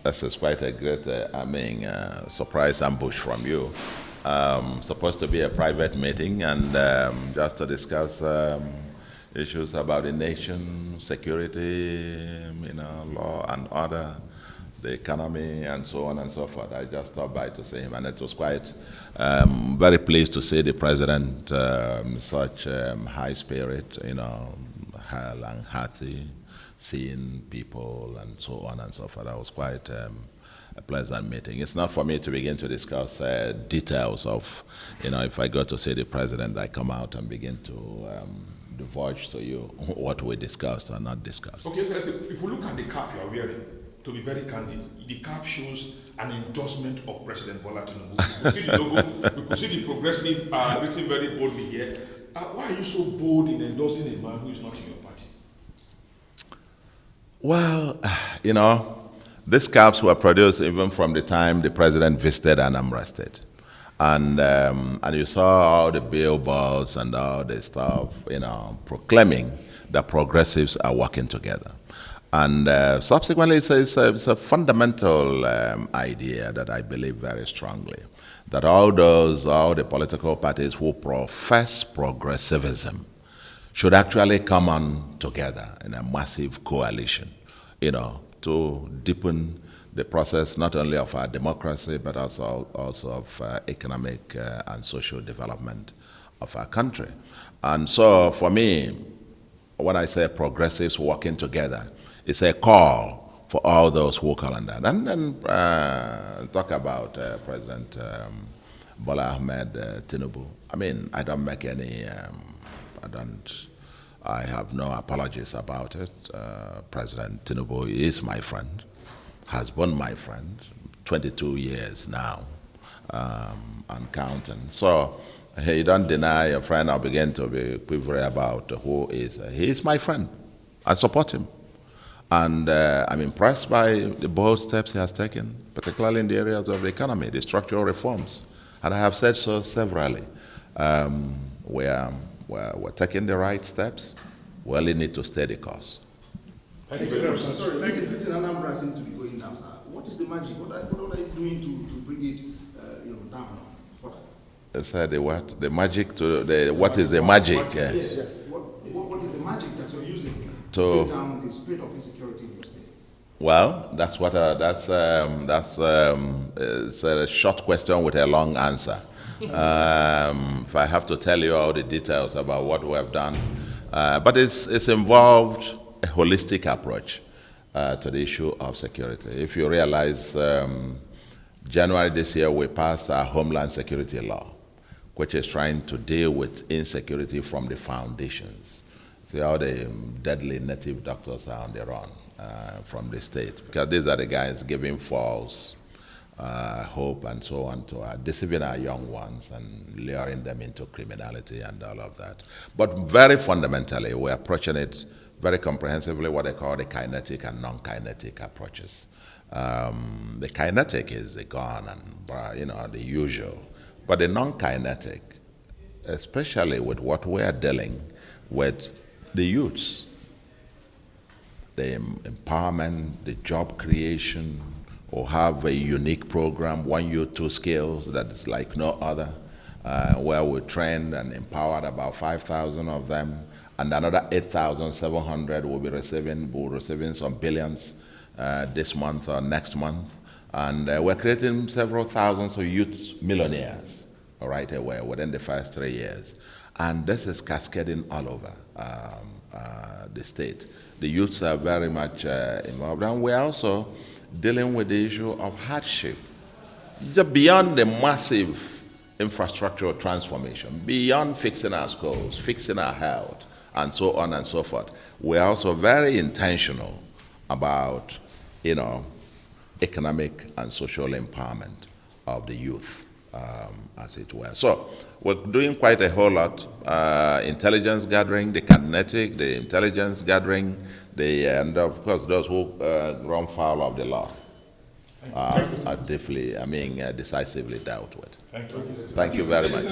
This is quite a great, surprise ambush from you. Supposed to be a private meeting and just to discuss issues about the nation, security, law and order, the economy, and so on and so forth. I just stopped by to see him, and it was quite very pleased to see the president such high spirit, hale and hearty, seeing people and so on and so forth. That was quite a pleasant meeting. It's not for me to begin to discuss details of, if I go to see the president, I come out and begin to divulge to you what we discussed or not discussed. Okay, so if we look at the cap you are wearing, to be very candid, the cap shows an endorsement of President Bola Tinubu. We could see the logo, we could see the progressive written very boldly here. Why are you so bold in endorsing a man who is not in your party? Well, these caps were produced even from the time the president visited Anambra State. And you saw all the billboards and all the stuff, proclaiming that progressives are working together. And subsequently, it's a fundamental idea that I believe very strongly, that all the political parties who profess progressivism should actually come on together in a massive coalition, to deepen the process not only of our democracy, but also of economic and social development of our country. And so for me, when I say progressives working together, it's a call for all those who call on that. And then talk about President Bola Ahmed Tinubu. I don't make any, I have no apologies about it. President Tinubu is my friend, has been my friend, 22 years now, and counting. So you don't deny a friend. I'll begin to be quivering about who is. He is my friend. I support him. And I'm impressed by the bold steps he has taken, particularly in the areas of the economy, the structural reforms. And I have said so severally. We're taking the right steps. We only need to stay the course. Thank you very much. Sorry, the security in Anambra seems to be going down, sir. What is the magic? What are you doing to bring it down further? I said the what? The magic to the what is the magic? Yes. What is the magic that you're using to bring down the spread of insecurity in your state? Well, that's what it's a short question with a long answer. If I have to tell you all the details about what we have done, but it's involved a holistic approach to the issue of security. If you realize, January this year we passed our Homeland Security Law, which is trying to deal with insecurity from the foundations. See how the deadly native doctors are on their own from the state, because these are the guys giving false hope and so on to deceiving our young ones and luring them into criminality and all of that. But very fundamentally, we're approaching it very comprehensively, what they call the kinetic and non-kinetic approaches. The kinetic is the gun and the usual, but the non-kinetic, especially with what we are dealing with the youths, the empowerment, the job creation, or have a unique program, 1 Youth 2 Skills, that is like no other, where we trained and empowered about 5,000 of them, and another 8,700 will be receiving some billions this month or next month. And we're creating several thousands of youth millionaires right away within the first 3 years. And this is cascading all over the state. The youths are very much involved. And we're also dealing with the issue of hardship. Just beyond the massive infrastructural transformation, beyond fixing our schools, fixing our health, and so on and so forth, we're also very intentional about, economic and social empowerment of the youth, as it were. So we're doing quite a whole lot. Intelligence gathering, the kinetic, the intelligence gathering, and of course those who run foul of the law are definitely, decisively dealt with. Thank you. Thank you very much.